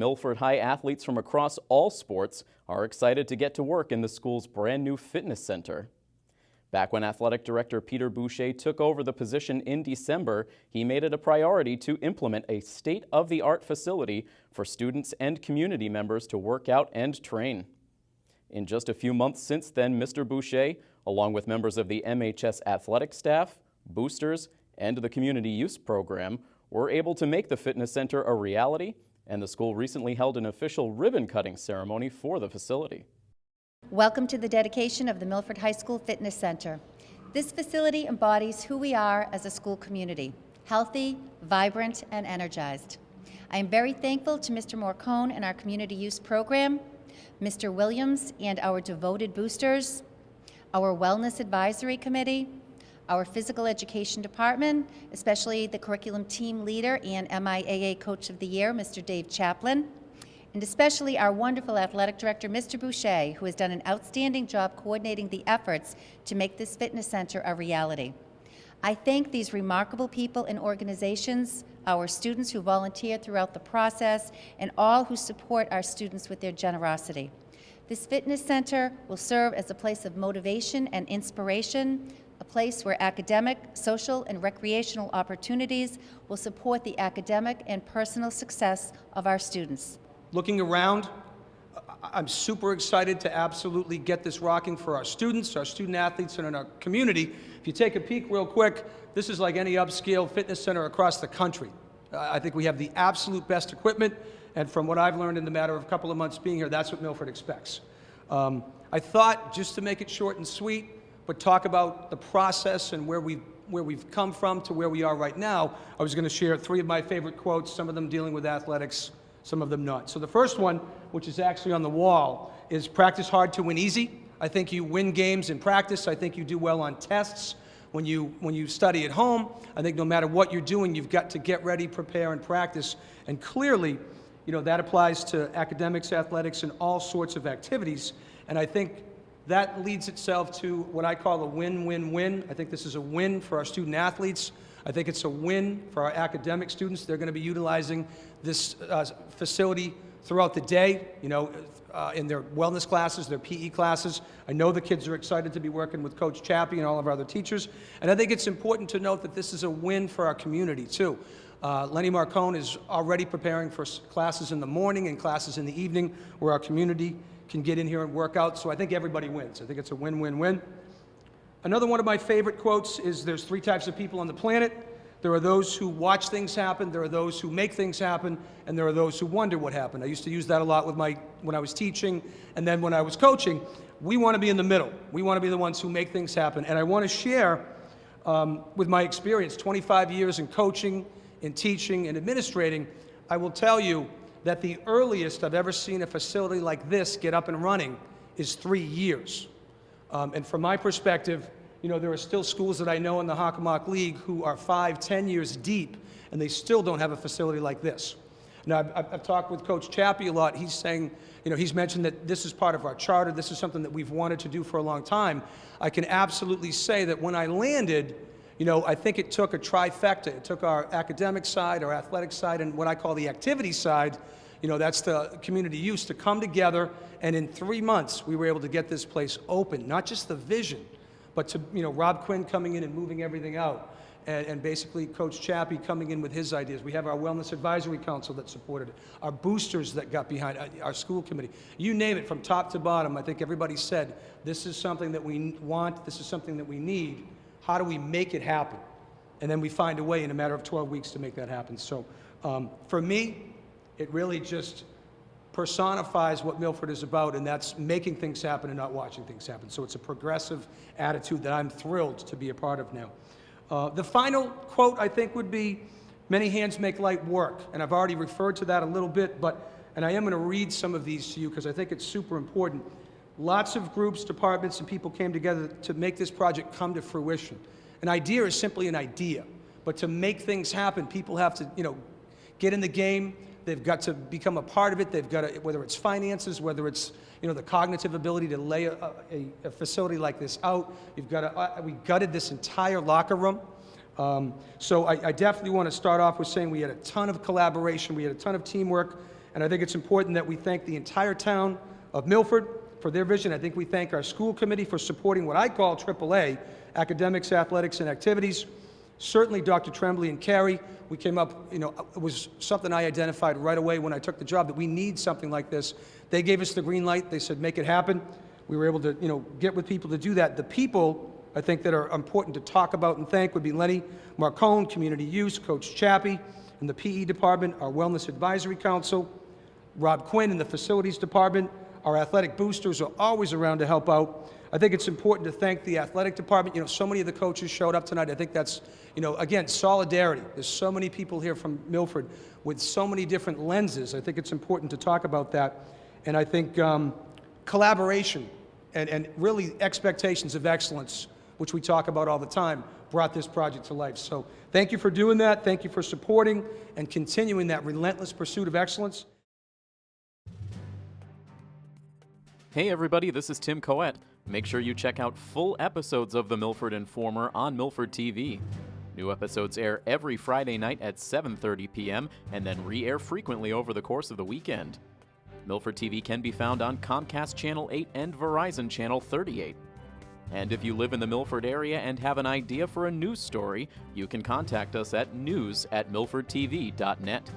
Milford High athletes from across all sports are excited to get to work in the school's brand new fitness center. Back when Athletic Director Peter Boucher took over the position in December, he made it a priority to implement a state-of-the-art facility for students and community members to work out and train. In just a few months since then, Mr. Boucher, along with members of the MHS athletic staff, boosters, and the community use program, were able to make the fitness center a reality, and the school recently held an official ribbon-cutting ceremony for the facility. Welcome to the dedication of the Milford High School Fitness Center. This facility embodies who we are as a school community, healthy, vibrant, and energized. I am very thankful to Mr. Morcone and our community use program, Mr. Williams and our devoted boosters, our Wellness Advisory Committee, our Physical Education Department, especially the Curriculum Team Leader and MIAA Coach of the Year, Mr. Dave Chaplin, and especially our wonderful Athletic Director, Mr. Boucher, who has done an outstanding job coordinating the efforts to make this fitness center a reality. I thank these remarkable people and organizations, our students who volunteer throughout the process, and all who support our students with their generosity. This fitness center will serve as a place of motivation and inspiration, a place where academic, social, and recreational opportunities will support the academic and personal success of our students. Looking around, I'm super excited to absolutely get this rocking for our students, our student athletes, and in our community. If you take a peek real quick, this is like any upscale fitness center across the country. I think we have the absolute best equipment, and from what I've learned in the matter of a couple of months being here, that's what Milford expects. I thought, just to make it short and sweet, but talk about the process and where we've come from to where we are right now, I was going to share three of my favorite quotes, some of them dealing with athletics, some of them not. So the first one, which is actually on the wall, is practice hard to win easy. I think you win games in practice. I think you do well on tests. When you study at home, I think no matter what you're doing, you've got to get ready, prepare, and practice. And clearly, that applies to academics, athletics, and all sorts of activities. And I think that leads itself to what I call a win-win-win. I think this is a win for our student athletes. I think it's a win for our academic students. They're going to be utilizing this facility throughout the day, in their wellness classes, their PE classes. I know the kids are excited to be working with Coach Chappie and all of our other teachers. And I think it's important to note that this is a win for our community, too. Lenny Marcone is already preparing for classes in the morning and classes in the evening where our community can get in here and work out. So I think everybody wins. I think it's a win-win-win. Another one of my favorite quotes is there's three types of people on the planet. There are those who watch things happen, there are those who make things happen, and there are those who wonder what happened. I used to use that a lot when I was teaching, and then when I was coaching. We want to be in the middle. We want to be the ones who make things happen. And I want to share with my experience, 25 years in coaching, in teaching, and administrating, I will tell you that the earliest I've ever seen a facility like this get up and running is 3 years. And from my perspective, there are still schools that I know in the Hockomock League who are 5, 10 years deep, and they still don't have a facility like this. Now, I've talked with Coach Chappie a lot. He's saying, he's mentioned that this is part of our charter. This is something that we've wanted to do for a long time. I can absolutely say that when I landed, I think it took a trifecta. It took our academic side, our athletic side, and what I call the activity side, that's the community use, to come together, and in 3 months, we were able to get this place open. Not just the vision, but to, Rob Quinn coming in and moving everything out, and basically Coach Chappie coming in with his ideas. We have our Wellness Advisory Council that supported it, our boosters that got behind it, our school committee. You name it, from top to bottom, I think everybody said, this is something that we want, this is something that we need. How do we make it happen? And then we find a way in a matter of 12 weeks to make that happen. So for me, it really just personifies what Milford is about, and that's making things happen and not watching things happen. So it's a progressive attitude that I'm thrilled to be a part of now. The final quote, I think, would be, many hands make light work. And I've already referred to that a little bit, and I am going to read some of these to you because I think it's super important. Lots of groups, departments, and people came together to make this project come to fruition. An idea is simply an idea, but to make things happen, people have to, get in the game. They've got to become a part of it. They've got to, whether it's finances, whether it's the cognitive ability to lay a facility like this out. You've got to, we gutted this entire locker room. So I definitely want to start off with saying we had a ton of collaboration, we had a ton of teamwork, And I think it's important that we thank the entire town of Milford for their vision. I think we thank our school committee for supporting what I call AAA, academics, athletics, and activities. Certainly Dr. Tremblay and Carrie, we came up, it was something I identified right away when I took the job, that we need something like this. They gave us the green light. They said, make it happen. We were able to, get with people to do that. The people, I think, that are important to talk about and thank would be Lenny Marcone, Community Use, Coach Chappie in the PE department, our Wellness Advisory Council, Rob Quinn in the Facilities Department. Our athletic boosters are always around to help out. I think it's important to thank the athletic department. So many of the coaches showed up tonight. I think that's, again, solidarity. There's so many people here from Milford with so many different lenses. I think it's important to talk about that. And I think collaboration and really expectations of excellence, which we talk about all the time, brought this project to life. So thank you for doing that. Thank you for supporting and continuing that relentless pursuit of excellence. Hey everybody, this is Tim Coette. Make sure you check out full episodes of The Milford Informer on Milford TV. New episodes air every Friday night at 7:30 p.m. and then re-air frequently over the course of the weekend. Milford TV can be found on Comcast Channel 8 and Verizon Channel 38. And if you live in the Milford area and have an idea for a news story, you can contact us at news@milfordtv.net.